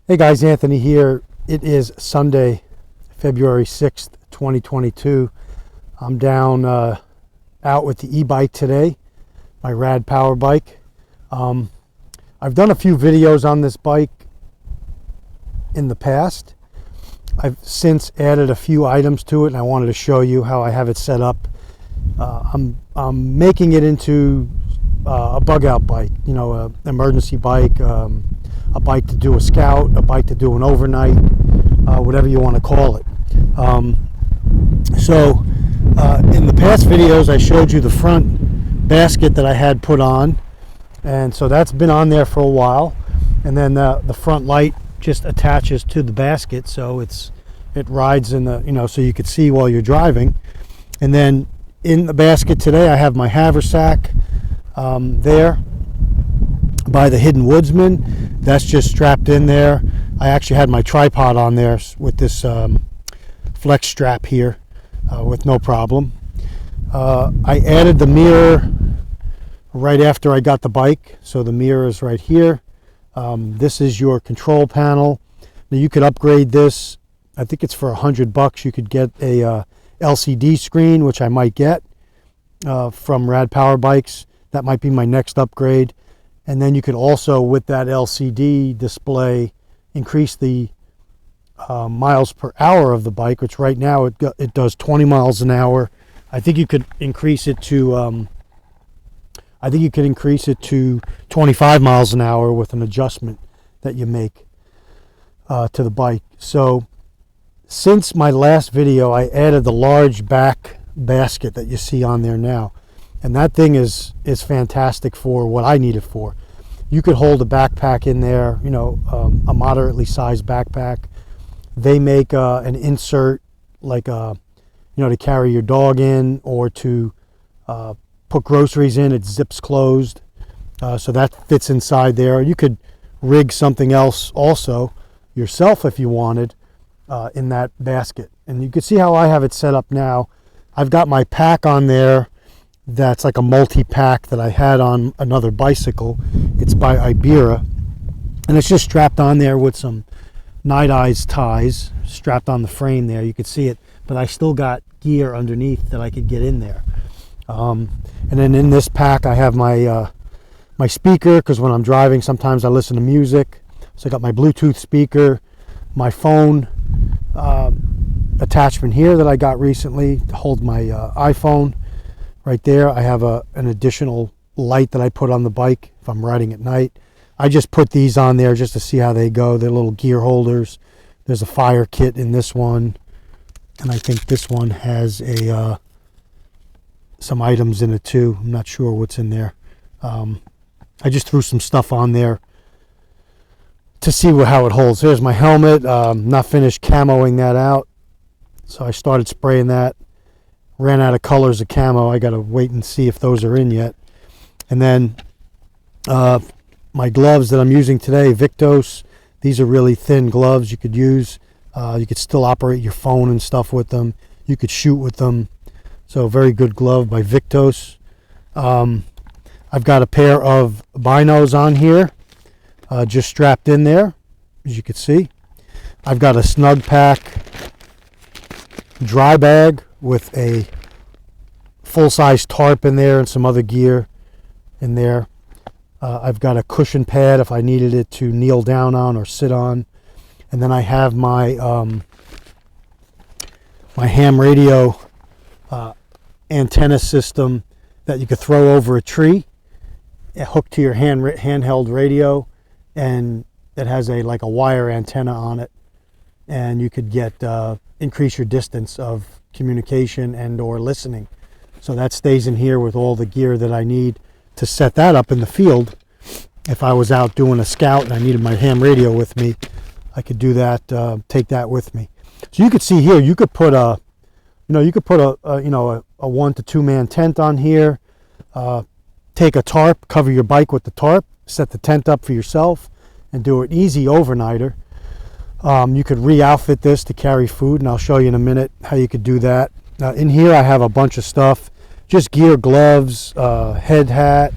Hey guys, Anthony here. It is Sunday, February 6th, 2022. I'm down out with the e-bike today, my Rad Powerbike. I've done a few videos on this bike in the past. I've since added a few items to it, and I wanted to show you how I have it set up. I'm making it into a bug out bike, you know, an emergency bike, a bike to do a scout, a bike to do an overnight, whatever you want to call it. In the past videos I showed you the front basket that I had put on, and so that's been on there for a while, and then the front light just attaches to the basket, so it rides in the, you know, so you could see while you're driving. And then in the basket today I have my haversack there by the Hidden Woodsman. That's just strapped in there. I actually had my tripod on there with this flex strap here with no problem. I added the mirror right after I got the bike, so the mirror is right here. This is your control panel. Now you could upgrade this. I think it's for $100. You could get a LCD screen, which I might get from Rad Powerbikes. That might be my next upgrade. And then you could also, with that LCD display, increase the miles per hour of the bike, which right now it does 20 miles an hour. I think you could increase it to 25 miles an hour with an adjustment that you make to the bike. So since my last video, I added the large back basket that you see on there now. And that thing is fantastic for what I need it for. You could hold a backpack in there, you know, a moderately sized backpack. They make an insert like you know, to carry your dog in or to put groceries in. It zips closed, so that fits inside there. You could rig something else also yourself if you wanted in that basket. And you can see how I have it set up now. I've got my pack on there. That's like a multi-pack that I had on another bicycle. It's by Ibera, and it's just strapped on there with some Night Eyes ties strapped on the frame there. You could see it, but I still got gear underneath that I could get in there. And then in this pack I have my my speaker, because when I'm driving sometimes I listen to music. So I got my Bluetooth speaker, my phone attachment here that I got recently to hold my iPhone. Right there I have an additional light that I put on the bike if I'm riding at night. I just put these on there just to see how they go. They're little gear holders. There's a fire kit in this one, and I think this one has a some items in it too. I'm not sure what's in there. I just threw some stuff on there to see how it holds. Here's my helmet. Not finished camoing that out, so I started spraying that. Ran out of colors of camo. I gotta wait and see if those are in yet. And then my gloves that I'm using today, Victos. These are really thin gloves you could use. You could still operate your phone and stuff with them. You could shoot with them. So very good glove by Victos. I've got a pair of binos on here, just strapped in there, as you can see. I've got a snug pack dry bag with a full-size tarp in there and some other gear in there. I've got a cushion pad if I needed it to kneel down on or sit on. And then I have my my ham radio antenna system that you could throw over a tree, hooked to your handheld radio, and it has like a wire antenna on it, and you could get increase your distance of communication and or listening. So that stays in here with all the gear that I need to set that up in the field. If I was out doing a scout and I needed my ham radio with me, I could do that, take that with me. So you could see here, you could put a 1 to 2 man tent on here, take a tarp, cover your bike with the tarp, set the tent up for yourself, and do an easy overnighter. You could re-outfit this to carry food, and I'll show you in a minute how you could do that. In here I have a bunch of stuff, just gear, gloves, head hat,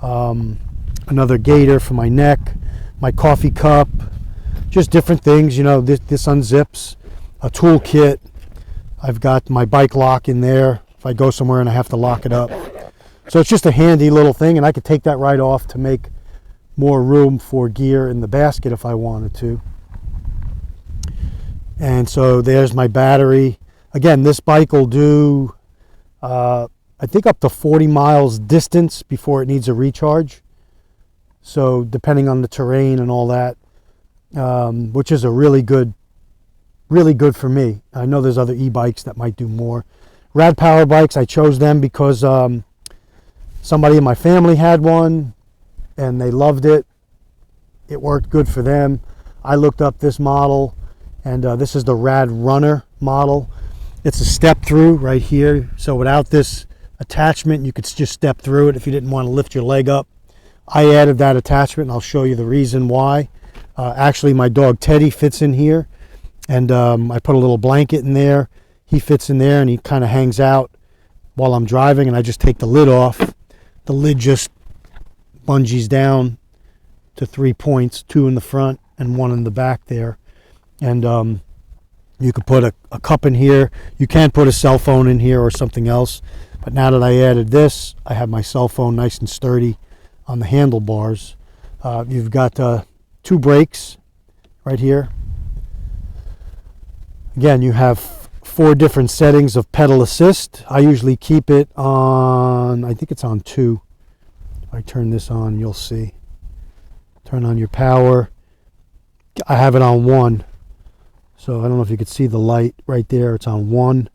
another gaiter for my neck, my coffee cup, just different things. You know, this unzips, a tool kit. I've got my bike lock in there if I go somewhere and I have to lock it up. So it's just a handy little thing, and I could take that right off to make more room for gear in the basket if I wanted to. And so there's my battery. Again, this bike will do I think up to 40 miles distance before it needs a recharge. So depending on the terrain and all that, which is a really good for me. I know there's other e-bikes that might do more. Rad Powerbikes, I chose them because somebody in my family had one and they loved it. It worked good for them. I looked up this model, and this is the Rad Runner model. It's a step through right here. So without this attachment, you could just step through it if you didn't want to lift your leg up. I added that attachment, and I'll show you the reason why. Actually, my dog Teddy fits in here, and I put a little blanket in there. He fits in there, and he kind of hangs out while I'm driving, and I just take the lid off. The lid just bungees down to 3 points, 2 in the front and 1 in the back there. And you could put a cup in here. You can put a cell phone in here or something else. But now that I added this, I have my cell phone nice and sturdy on the handlebars. You've got 2 brakes right here. Again, you have 4 different settings of pedal assist. I usually keep it on, I think it's on 2. If I turn this on, you'll see. Turn on your power. I have it on 1. So I don't know if you could see the light right there. It's on 1.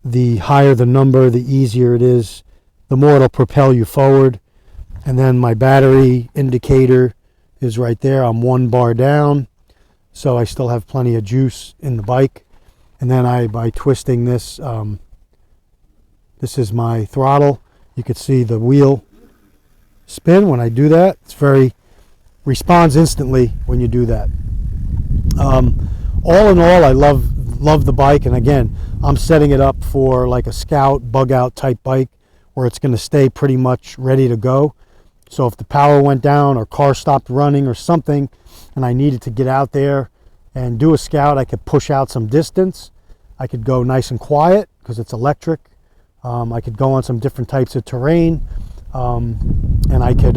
The higher the number, the easier it is. The more it'll propel you forward. And then my battery indicator is right there. I'm 1 bar down. So I still have plenty of juice in the bike. And then by twisting this, this is my throttle. You could see the wheel spin when I do that. It's responds instantly when you do that. All in all, I love the bike. And again, I'm setting it up for like a scout, bug out type bike where it's going to stay pretty much ready to go. So if the power went down or car stopped running or something, and I needed to get out there and do a scout, I could push out some distance. I could go nice and quiet because it's electric. I could go on some different types of terrain, and I could,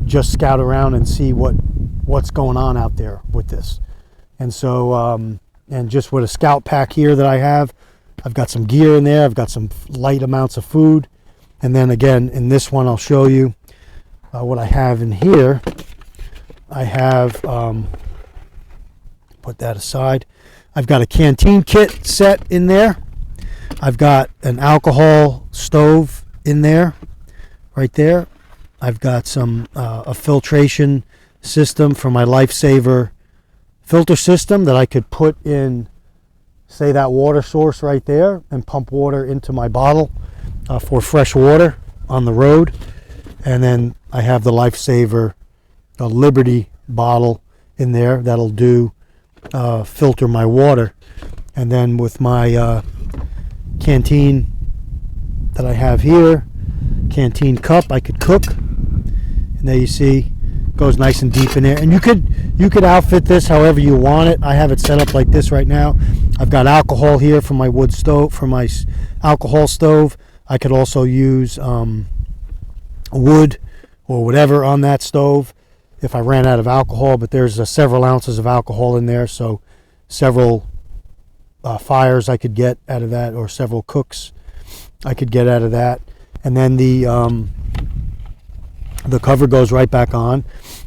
just scout around and see what's going on out there with this. And so, and just with a scout pack here that I have, I've got some gear in there. I've got some light amounts of food. And then again, in this one, I'll show you what I have in here. I have, put that aside. I've got a Canteen Kit set in there. I've got an alcohol stove in there, right there. I've got a filtration system for my Lifesaver filter system that I could put in, say, that water source right there and pump water into my bottle for fresh water on the road. And then I have the Lifesaver Liberty bottle in there that'll do filter my water. And then with my canteen that I have here, canteen cup, I could cook. And there you see, goes nice and deep in there. And you could outfit this however you want it. I have it set up like this right now. I've got alcohol here for my wood stove, for my alcohol stove. I could also use wood or whatever on that stove if I ran out of alcohol, but there's several ounces of alcohol in there, so several fires I could get out of that, or several cooks I could get out of that. And then the cover goes right back on.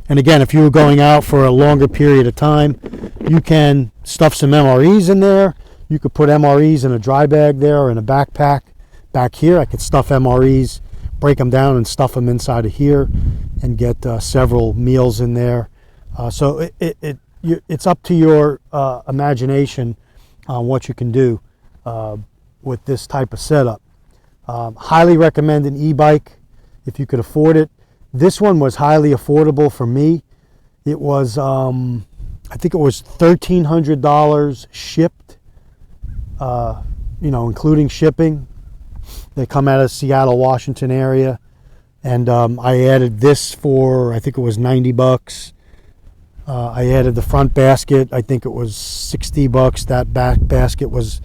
And again, if you were going out for a longer period of time, you can stuff some MREs in there. You could put MREs in a dry bag there or in a backpack. Back here, I could stuff MREs, break them down and stuff them inside of here and get several meals in there. So it's up to your imagination on what you can do with this type of setup. Highly recommend an e-bike if you could afford it. This one was highly affordable for me. It was, I think it was $1,300 shipped, including shipping. They come out of Seattle, Washington area. And I added this for, I think it was 90 bucks. I added the front basket. I think it was 60 bucks. That back basket was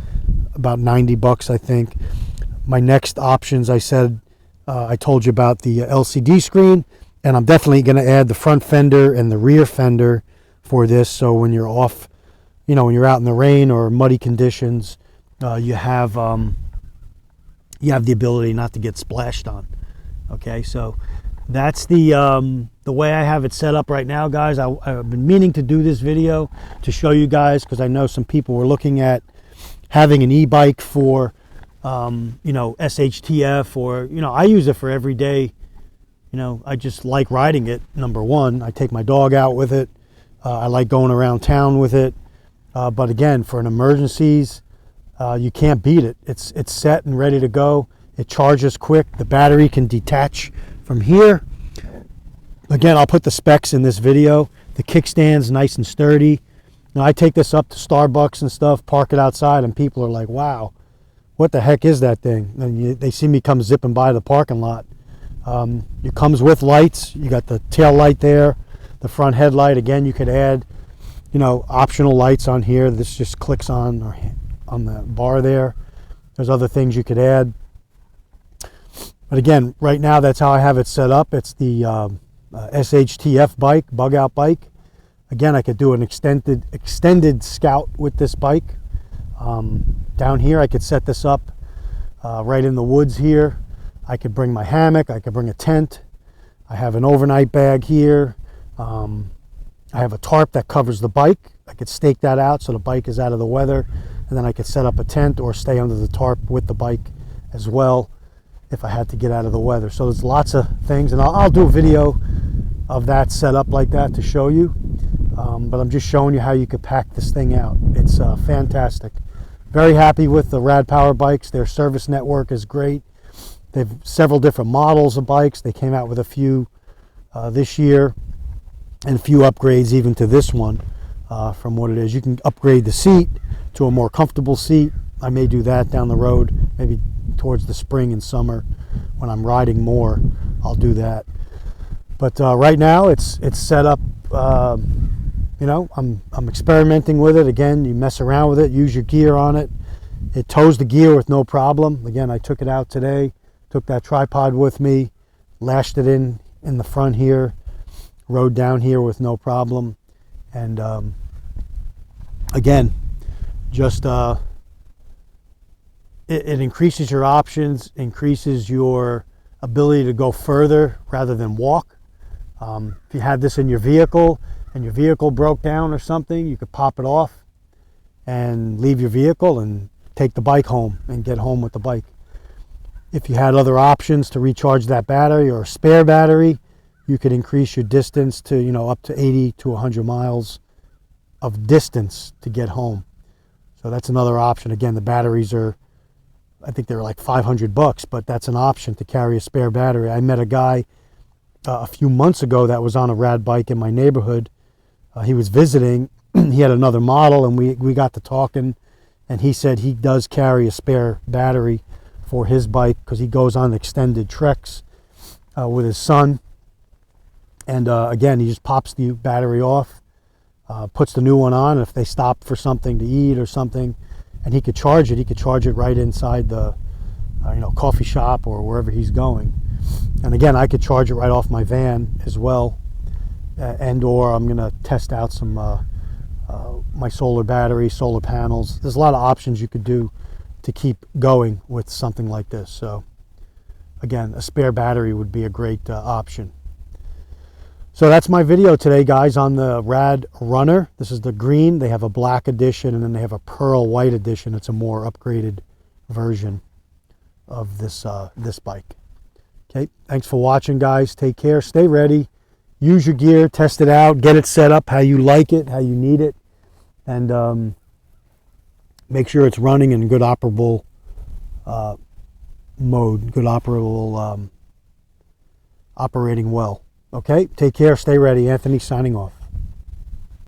about 90 bucks, I think. My next options, I said, I told you about the LCD screen, and I'm definitely going to add the front fender and the rear fender for this. So when you're off, you know, when you're out in the rain or muddy conditions, you have the ability not to get splashed on. Okay, so that's the way I have it set up right now, guys. I've been meaning to do this video to show you guys, because I know some people were looking at having an e-bike for you know, SHTF, or, you know, I use it for every day. You know, I just like riding it. Number one, I take my dog out with it. I like going around town with it. But again, for an emergencies, you can't beat it. It's set and ready to go. It charges quick. The battery can detach from here. Again, I'll put the specs in this video. The kickstand's nice and sturdy. Now, I take this up to Starbucks and stuff, park it outside, and people are like, wow, what the heck is that thing? And they see me come zipping by the parking lot. It comes with lights. You got the tail light there, the front headlight. Again, you could add, you know, optional lights on here. This just clicks on, or on the bar there. There's other things you could add. But again, right now, that's how I have it set up. It's the SHTF bike, bug out bike. Again, I could do an extended scout with this bike. Down here, I could set this up right in the woods here. I could bring my hammock. I could bring a tent. I have an overnight bag here. I have a tarp that covers the bike. I could stake that out so the bike is out of the weather, and then I could set up a tent or stay under the tarp with the bike as well if I had to get out of the weather. So there's lots of things, and I'll do a video of that set up like that to show you. But I'm just showing you how you could pack this thing out. It's fantastic. Very happy with the Rad Powerbikes. Their service network is great. They have several different models of bikes. They came out with a few this year, and a few upgrades even to this one from what it is. You can upgrade the seat to a more comfortable seat. I may do that down the road, maybe towards the spring and summer when I'm riding more. I'll do that. But right now it's set up. You know, I'm experimenting with it. Again, you mess around with it, use your gear on it. It tows the gear with no problem. Again, I took it out today, took that tripod with me, lashed it in the front here, rode down here with no problem. And again, just it increases your options, increases your ability to go further rather than walk. If you had this in your vehicle and your vehicle broke down or something, you could pop it off and leave your vehicle and take the bike home and get home with the bike. If you had other options to recharge that battery or a spare battery, you could increase your distance to, you know, up to 80 to 100 miles of distance to get home. So that's another option. Again, the batteries are, I think they're like 500 bucks, but that's an option to carry a spare battery. I met a guy a few months ago that was on a Rad bike in my neighborhood. He was visiting. He had another model, and we got to talking, and he said he does carry a spare battery for his bike because he goes on extended treks with his son. And again, he just pops the battery off, puts the new one on. If they stop for something to eat or something, and he could charge it, right inside the you know, coffee shop or wherever he's going. And again, I could charge it right off my van as well, and or I'm going to test out some my solar battery, solar panels. There's a lot of options you could do to keep going with something like this. So again, a spare battery would be a great option. So that's my video today, guys, on the Rad Runner. This is the green. They have a black edition, and then they have a pearl white edition. It's a more upgraded version of this this bike. Okay, thanks for watching, guys. Take care. Stay ready. Use your gear. Test it out. Get it set up how you like it, how you need it. And make sure it's running in good operable mode, good operable operating well. Okay, take care. Stay ready. Anthony signing off.